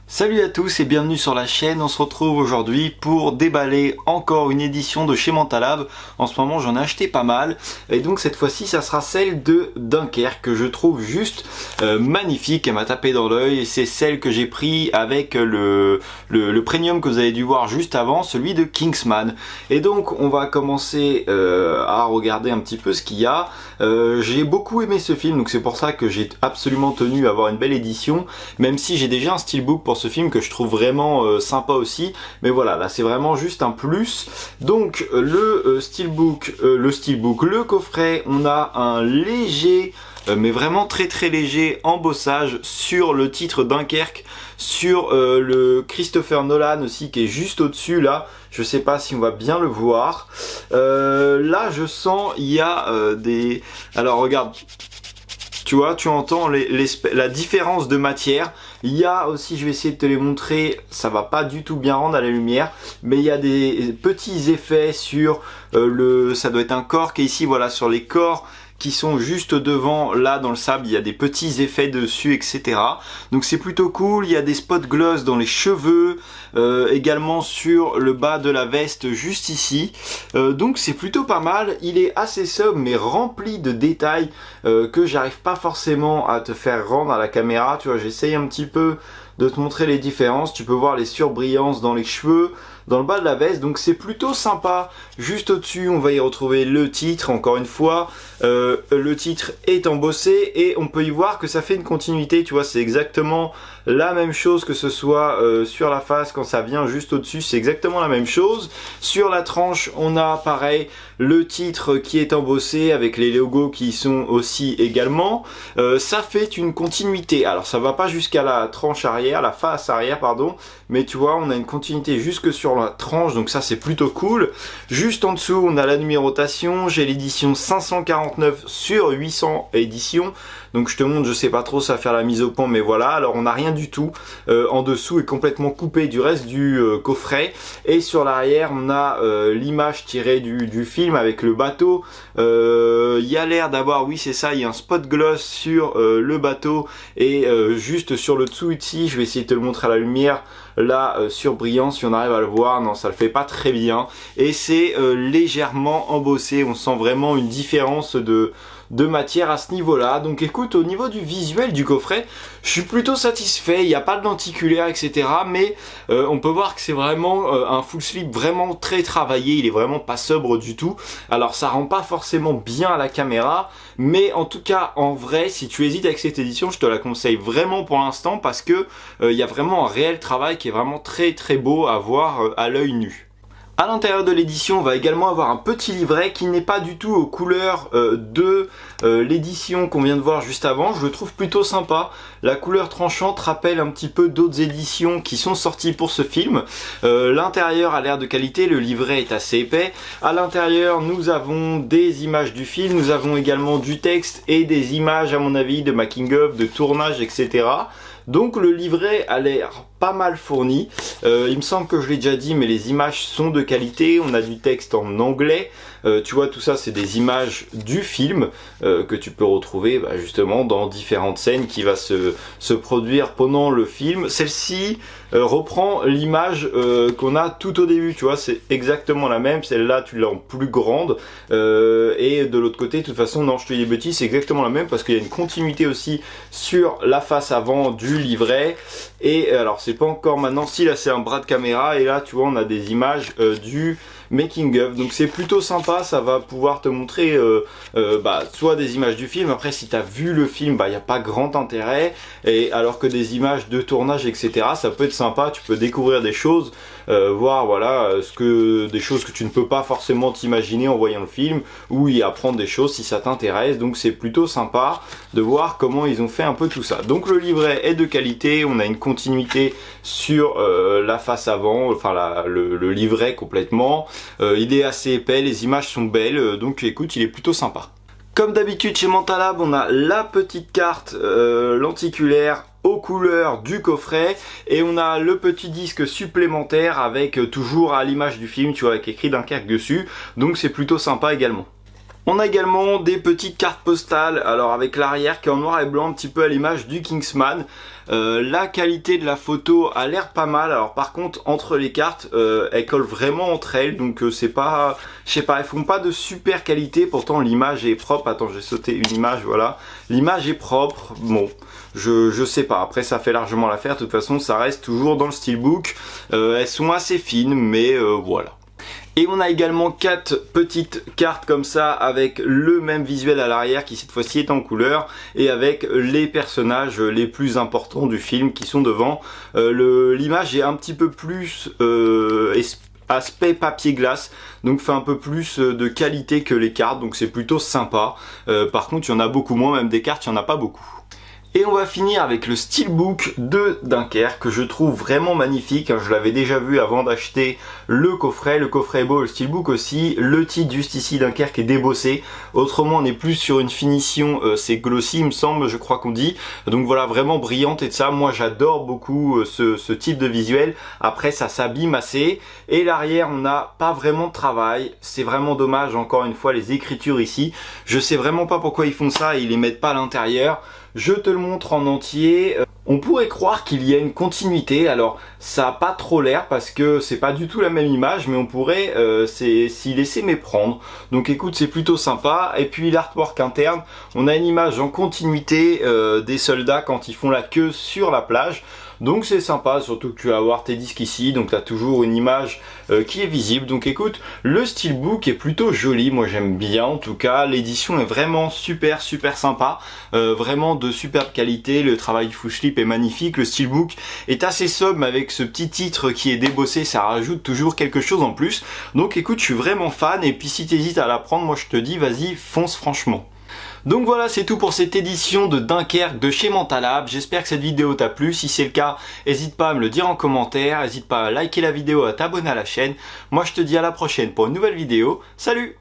Salut à tous et bienvenue sur la chaîne. On se retrouve aujourd'hui pour déballer encore une édition de chez Mentalab. En ce moment j'en ai acheté pas mal et donc cette fois-ci ça sera celle de Dunkerque que je trouve juste magnifique. Elle m'a tapé dans l'œil et c'est celle que j'ai pris avec le premium que vous avez dû voir juste avant, celui de Kingsman. Et donc on va commencer à regarder un petit peu ce qu'il y a. J'ai beaucoup aimé ce film, donc c'est pour ça que j'ai absolument tenu à avoir une belle édition, même si j'ai déjà un steelbook pour ce film que je trouve vraiment sympa aussi. Mais voilà, là c'est vraiment juste un plus. Donc le coffret, on a un léger mais vraiment très léger embossage sur le titre Dunkerque, sur le Christopher Nolan aussi qui est juste au dessus là. Je sais pas si on va bien le voir. Là je sens il y a des... Alors regarde, tu vois, tu entends la différence de matière. Il y a aussi, je vais essayer de te les montrer, ça va pas du tout bien rendre à la lumière, mais il y a des petits effets sur ça doit être un cork, et ici voilà, sur les corps qui sont juste devant, là dans le sable, il y a des petits effets dessus, etc. Donc c'est plutôt cool. Il y a des spots gloss dans les cheveux, également sur le bas de la veste juste ici. Donc c'est plutôt pas mal. Il est assez sobre mais rempli de détails que j'arrive pas forcément à te faire rendre à la caméra. Tu vois, j'essaye un petit peu de te montrer les différences. Tu peux voir les surbrillances dans les cheveux, dans le bas de la veste, donc c'est plutôt sympa. Juste au-dessus, on va y retrouver le titre, encore une fois. Le titre est embossé et on peut y voir que ça fait une continuité, tu vois, c'est exactement la même chose, que ce soit sur la face, quand ça vient juste au-dessus, c'est exactement la même chose. Sur la tranche, on a pareil le titre qui est embossé avec les logos qui sont aussi également. Ça fait une continuité. Alors ça va pas jusqu'à la tranche arrière, la face arrière pardon, mais tu vois, on a une continuité jusque sur la tranche, donc ça c'est plutôt cool. Juste en dessous, on a la numérotation. J'ai l'édition 549 sur 800 éditions. Donc je te montre, je sais pas trop, ça va faire la mise au point, mais voilà. Alors on n'a rien du tout. En dessous est complètement coupé du reste du coffret. Et sur l'arrière, on a l'image tirée du film avec le bateau. Il y a l'air d'avoir, oui c'est ça, il y a un spot gloss sur le bateau. Et juste sur le dessous ici, je vais essayer de te le montrer à la lumière. Là, surbrillant, si on arrive à le voir, non ça le fait pas très bien. Et c'est légèrement embossé, on sent vraiment une différence de matière à ce niveau-là. Donc écoute, au niveau du visuel du coffret, je suis plutôt satisfait. Il n'y a pas de lenticulaire, etc. Mais on peut voir que c'est vraiment un full slip vraiment très travaillé. Il est vraiment pas sobre du tout. Alors ça rend pas forcément bien à la caméra, mais en tout cas en vrai, si tu hésites avec cette édition, je te la conseille vraiment pour l'instant, parce que il y a vraiment un réel travail qui est vraiment très beau à voir à l'œil nu. À l'intérieur de l'édition, on va également avoir un petit livret qui n'est pas du tout aux couleurs de l'édition qu'on vient de voir juste avant. Je le trouve plutôt sympa. La couleur tranchante rappelle un petit peu d'autres éditions qui sont sorties pour ce film. L'intérieur a l'air de qualité, le livret est assez épais. À l'intérieur, nous avons des images du film, nous avons également du texte et des images, à mon avis, de making of, de tournage, etc. Donc le livret a l'air pas mal fourni. Il me semble que je l'ai déjà dit, mais les images sont de qualité. On a du texte en anglais. Tu vois, tout ça c'est des images du film que tu peux retrouver justement dans différentes scènes qui va se produire pendant le film. Celle-ci reprend l'image qu'on a tout au début, tu vois, c'est exactement la même. Celle-là tu l'as en plus grande, et de l'autre côté, de toute façon, non, je te dis des bêtises, c'est exactement la même parce qu'il y a une continuité aussi sur la face avant du livret. Et alors c'est pas encore maintenant, si là c'est un bras de caméra, et là tu vois on a des images du making of, donc c'est plutôt sympa. Ça va pouvoir te montrer soit des images du film. Après si tu as vu le film, il n'y a pas grand intérêt, et alors que des images de tournage, etc., ça peut être sympa. Tu peux découvrir des choses, voir voilà des choses que tu ne peux pas forcément t'imaginer en voyant le film, ou y apprendre des choses si ça t'intéresse. Donc c'est plutôt sympa de voir comment ils ont fait un peu tout ça. Donc le livret est de qualité, on a une continuité sur la face avant, enfin le livret complètement. Il est assez épais, les images sont belles, donc écoute, il est plutôt sympa. Comme d'habitude chez Mentalab, on a la petite carte lenticulaire aux couleurs du coffret, et on a le petit disque supplémentaire avec toujours à l'image du film, tu vois, avec écrit Dunkerque dessus, donc c'est plutôt sympa également. On a également des petites cartes postales, alors avec l'arrière qui est en noir et blanc, un petit peu à l'image du Kingsman. La qualité de la photo a l'air pas mal, alors par contre entre les cartes elles collent vraiment entre elles, donc c'est pas, je sais pas, elles font pas de super qualité, pourtant l'image est propre. Attends, j'ai sauté une image, voilà, l'image est propre, bon, je sais pas, après ça fait largement l'affaire, de toute façon ça reste toujours dans le steelbook, elles sont assez fines, mais voilà. Et on a également 4 petites cartes comme ça avec le même visuel à l'arrière qui cette fois-ci est en couleur et avec les personnages les plus importants du film qui sont devant. L'image est un petit peu plus aspect papier glace, donc fait un peu plus de qualité que les cartes, donc c'est plutôt sympa. Par contre il y en a beaucoup moins, même des cartes il n'y en a pas beaucoup. Et on va finir avec le steelbook de Dunkerque que je trouve vraiment magnifique. Je l'avais déjà vu avant d'acheter le coffret. Le coffret est beau, le steelbook aussi. Le titre juste ici Dunkerque est débossé. Autrement on est plus sur une finition, c'est glossy il me semble, je crois qu'on dit. Donc voilà, vraiment brillante et de ça. Moi j'adore beaucoup ce type de visuel. Après ça s'abîme assez. Et l'arrière on n'a pas vraiment de travail. C'est vraiment dommage, encore une fois, les écritures ici. Je sais vraiment pas pourquoi ils font ça et ils les mettent pas à l'intérieur. Je te le montre en entier. On pourrait croire qu'il y a une continuité, alors ça a pas trop l'air parce que c'est pas du tout la même image, mais on pourrait s'y laisser méprendre. Donc écoute, c'est plutôt sympa. Et puis l'artwork interne, on a une image en continuité des soldats quand ils font la queue sur la plage. Donc c'est sympa, surtout que tu vas avoir tes disques ici, donc tu as toujours une image qui est visible. Donc écoute, le steelbook est plutôt joli, moi j'aime bien en tout cas. L'édition est vraiment super sympa, vraiment de superbe qualité. Le travail du full slip est magnifique, le steelbook est assez sobre, mais avec ce petit titre qui est débossé, ça rajoute toujours quelque chose en plus. Donc écoute, je suis vraiment fan, et puis si tu hésites à la prendre, moi je te dis vas-y, fonce franchement. Donc voilà, c'est tout pour cette édition de Dunkerque de chez Mentalab. J'espère que cette vidéo t'a plu. Si c'est le cas, n'hésite pas à me le dire en commentaire. N'hésite pas à liker la vidéo, à t'abonner à la chaîne. Moi je te dis à la prochaine pour une nouvelle vidéo. Salut!